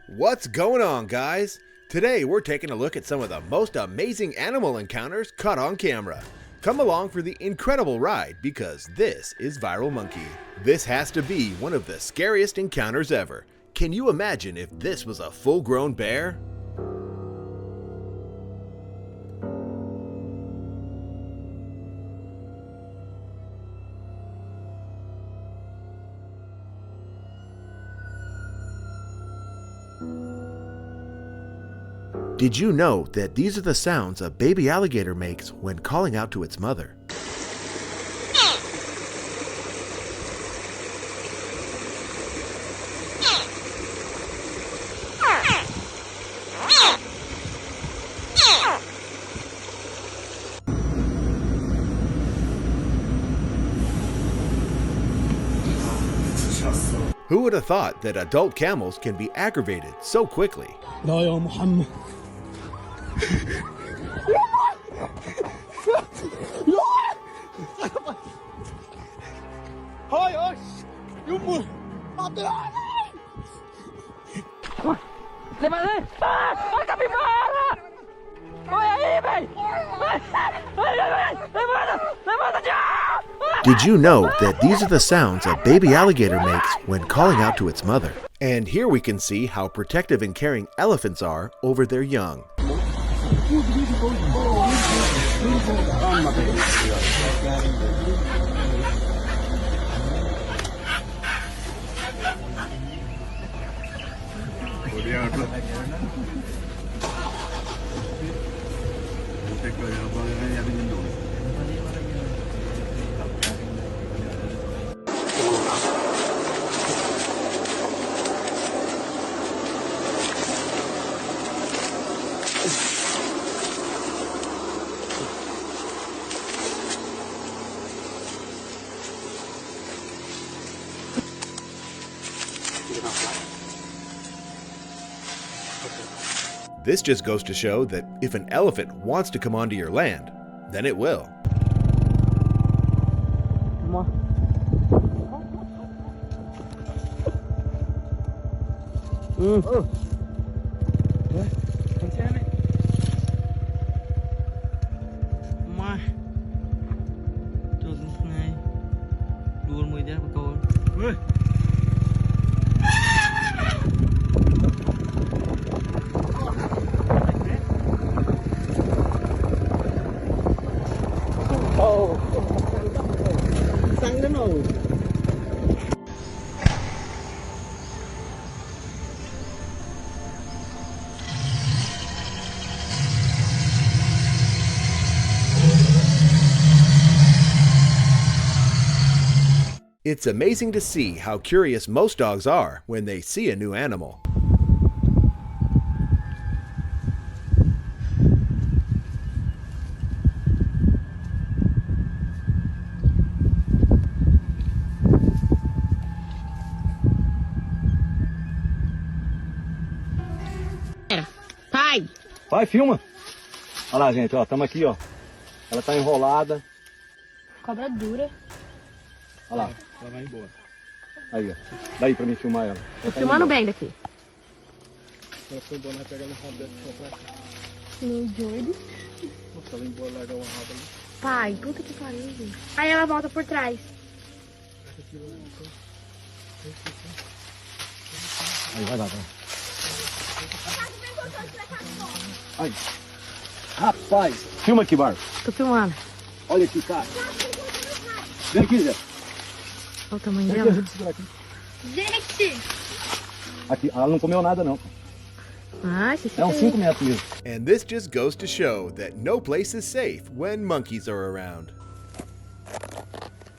What's going on, guys? Today we're taking a look at some of the most amazing animal encounters caught on camera. Come along for the incredible ride because this is Viral Monkey. This has to be one of the scariest encounters ever. Can you imagine if this was a full-grown bear? Did you know that these are the sounds a baby alligator makes when calling out to its mother? Who would have thought that adult camels can be aggravated so quickly? لا يا محمد هاي اش يمه Levanta! Ah, capivara! Olha aí, velho! Levanta! Levanta já! Did you know that these are the sounds a baby alligator makes when calling out to its mother? And here we can see how protective and caring elephants are over their young. This just goes to show that if an elephant wants to come onto your land, then it will. It's amazing to see how curious most dogs are when they see a new animal. Pai! Vai, filma. Olha lá, gente, ó, estamos aqui, ó. Ela tá enrolada. Cobra dura. Olha lá. Ela vai embora. Aí, ó. Daí pra mim filmar ela. Tô filmando bem daqui. Ela foi embora, pega no rabo dela só pra cá. Meu doido. Nossa, ela embora, largar o rabo ali. Pai, puta que pariu, gente. Aí ela volta por trás. Aí, vai lá, vai. Ai. Rapaz, filma aqui, Bárbara. Tô filmando. Olha aqui, cara. Vem aqui, Zé. Olha o tamanho Vem dela. aqui, segura aqui. Gente! Aqui, ela não comeu nada, não. Ah, esse É uns 5 metros mesmo. And this just goes to show that no place is safe when monkeys are around.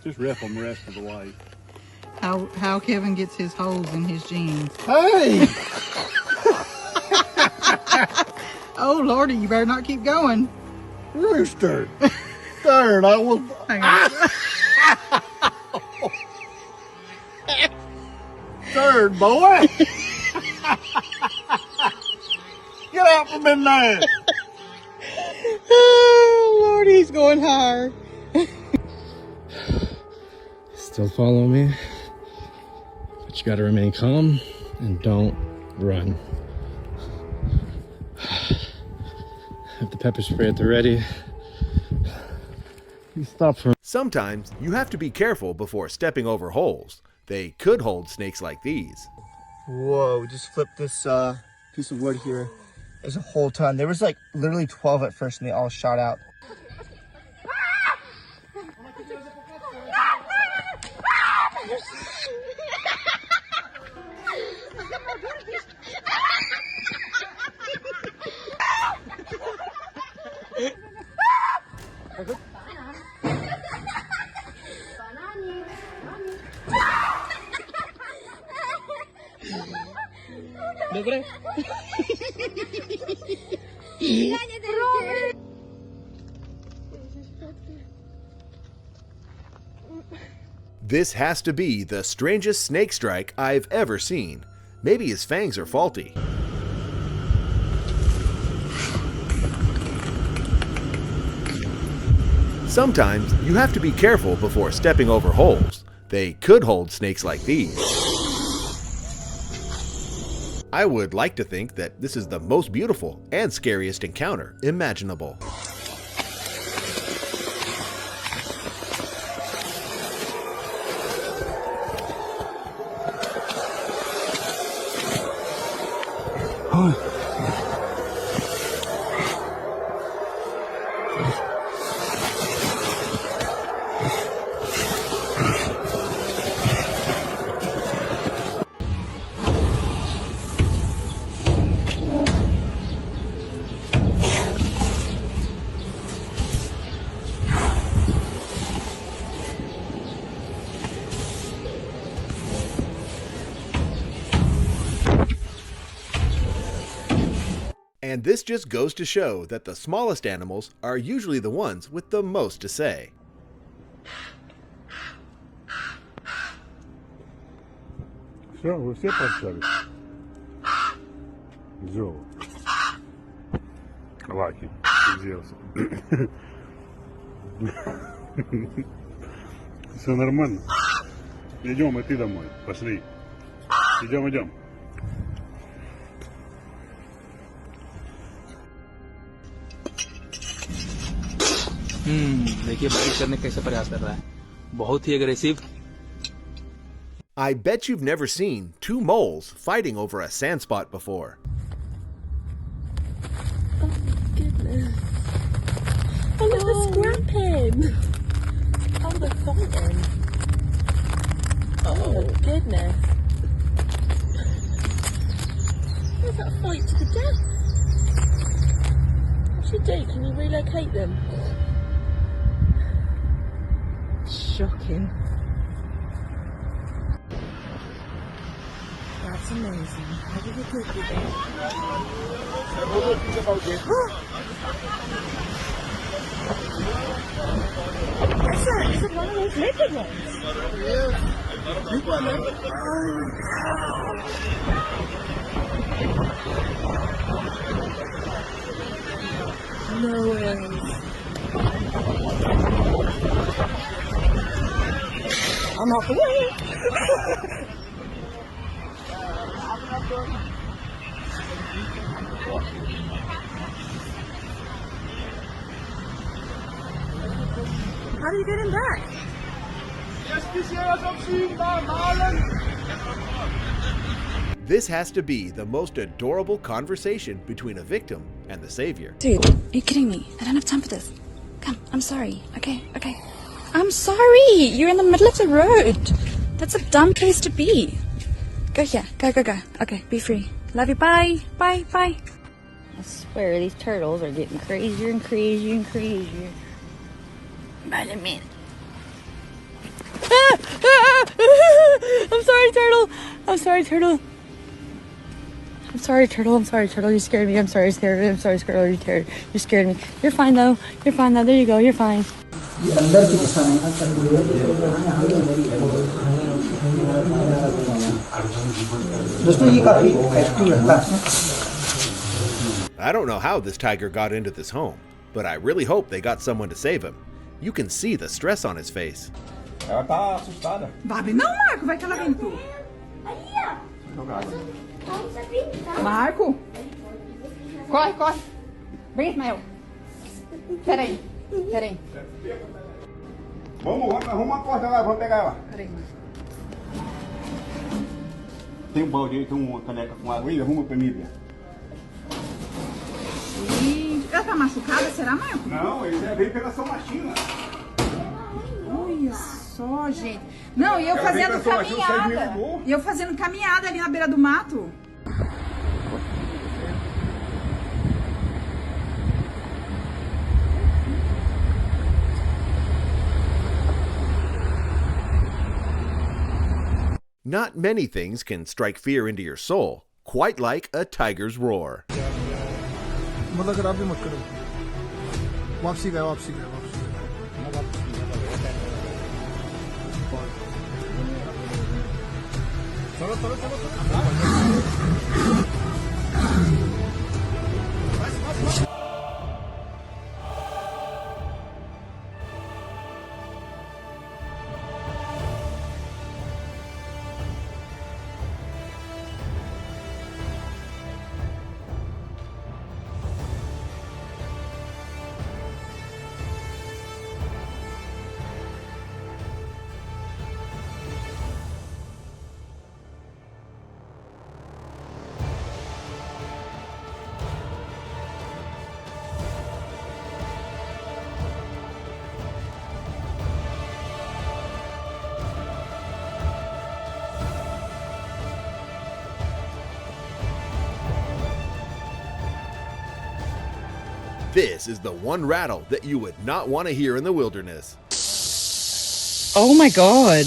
Just rip them the rest of the way. How Kevin gets his holes in his jeans. Hey! Oh, Lordy, you better not keep going. Rooster! Darn, I will... Hang on. Third, boy! Get out from in there! Oh, Lord, he's going hard. still follow me, but you gotta remain calm and don't run. Have the pepper spray at the ready. You stop for. Sometimes you have to be careful before stepping over holes. They could hold snakes like these. Whoa, we just flipped this piece of wood here. There's a whole ton. There was like literally 12 at first and they all shot out. This has to be the strangest snake strike I've ever seen. Maybe his fangs are faulty. Sometimes you have to be careful before stepping over holes. They could hold snakes like these. I would like to think that this is the most beautiful and scariest encounter imaginable. And this just goes to show that the smallest animals are usually the ones with the most to say. Все, вы все подстали? Джо. Лаки, пиздец. Все нормально? Идем, и ты домой. Пошли. Идем, идем. देखिए bite करने कैसे प्रयास कर रहा है बहुत ही aggressive I bet you've never seen two moles fighting over a sandspot before. Oh my goodness. Oh, look, the scrapping. Oh, the fighting. Oh my goodness. Where's that fight to the death? What should we do? Can you relocate them? Shocking. That's amazing. How did you cook with it? What's that? Is it one of those living ones? Big one, no way. I'm off the way. How do you get him back? This has to be the most adorable conversation between a victim and the savior. Dude, are you kidding me? I don't have time for this. Come, I'm sorry. Okay. I'm sorry. You're in the middle of the road. That's a dumb place to be. Go here. Go. Okay, be free. Love you. Bye. I swear, these turtles are getting crazier and crazier and crazier. By the minute. I'm sorry, turtle. You scared me. I'm sorry, turtle. You scared me. You're fine though. There you go. You're fine. I don't know how this tiger got into this home, but I really hope they got someone to save him. You can see the stress on his face. Ela tá assustada. Babi, não, Marco, vai que ela vem tu. Marco! Corre, corre. Vem, Ismael. Peraí. Vamos, arruma a porta lá, vamos pegar ela. Peraí, Marco. Tem um balde aí, tem uma caneca com água aí, arruma pra mim, Bia. Ela tá machucada, será, Marco? Não, ele já veio pela São Martina. Olha só, gente. Não, e eu fazendo caminhada. E eu fazendo caminhada ali na beira do mato. Not many things can strike fear into your soul, quite like a tiger's roar. This is the one rattle that you would not want to hear in the wilderness. Oh my God.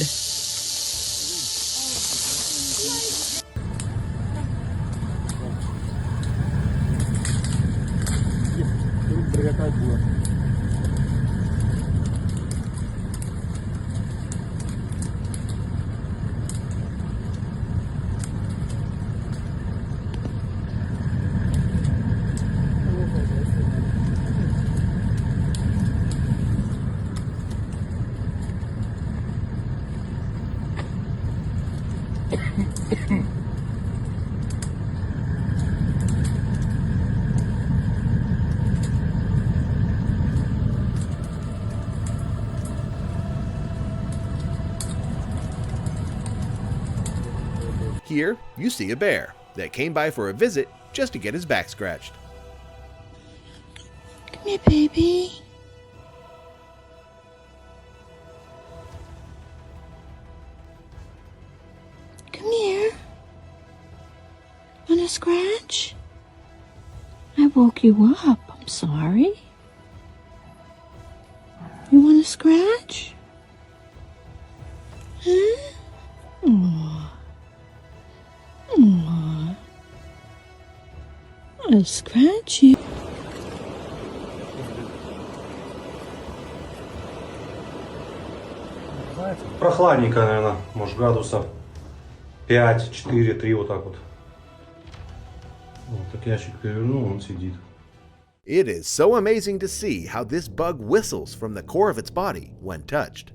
Here, you see a bear that came by for a visit just to get his back scratched. Come here, baby. Come here. Want a scratch? I woke you up. I'm sorry. You want a scratch? Huh? Aww. Aww. I'll scratch you. Прохладненько, наверное, может градусов 5, 4, 3, вот так вот. Вот так ящик перевернул, он сидит. It is so amazing to see how this bug whistles from the core of its body when touched.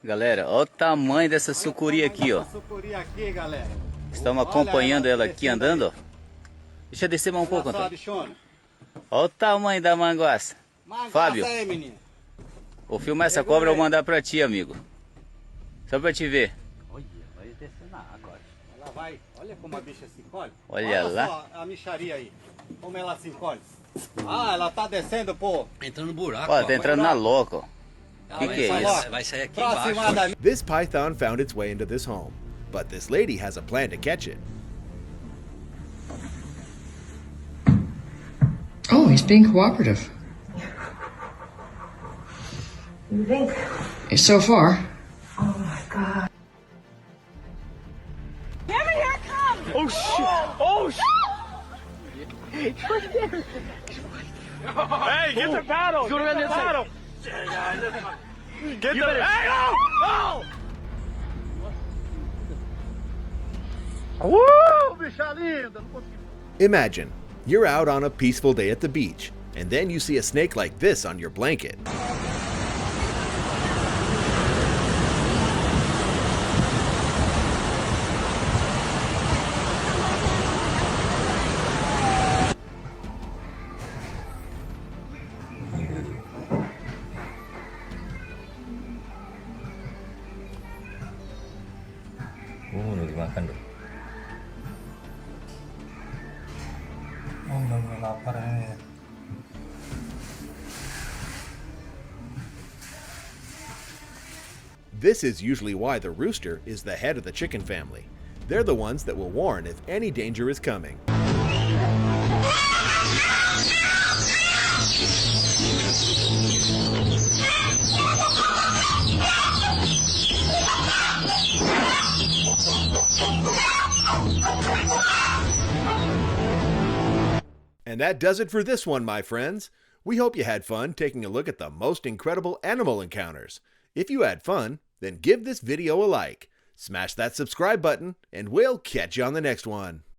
Galera, olha o tamanho dessa sucuri aqui, ó. Sucuri aqui, galera. Estamos acompanhando ela aqui andando, ó. Deixa eu descer mais um pouco, Antônio. Olha o tamanho da manguaça. Fábio, vou filmar essa cobra e vou mandar pra ti, amigo. Só pra te ver. Olha, vai descer na água. Ela vai, olha como a bicha se encolhe. Olha lá. Só a micharia aí, como ela se encolhe. Ah, ela tá descendo, pô. Entrando no buraco. Ó, tá entrando na loca, ó. Que é isso? Vai sair aqui embaixo. This python found its way into this home, but this lady has a plan to catch it. Oh, he's being cooperative. You think? So far. Oh my God. Here it comes! Oh shit! Oh shit! Hey, get the paddle! Go around the paddle! Get the hey, oh! Bicha linda! Imagine, you're out on a peaceful day at the beach, and then you see a snake like this on your blanket. Dimakan dong. Oh, udah mulai lapar ini. This is usually why the rooster is the head of the chicken family. They're the ones that will warn if any danger is coming. And that does it for this one, my friends. We hope you had fun taking a look at the most incredible animal encounters. If you had fun, then give this video a like, smash that subscribe button, and we'll catch you on the next one.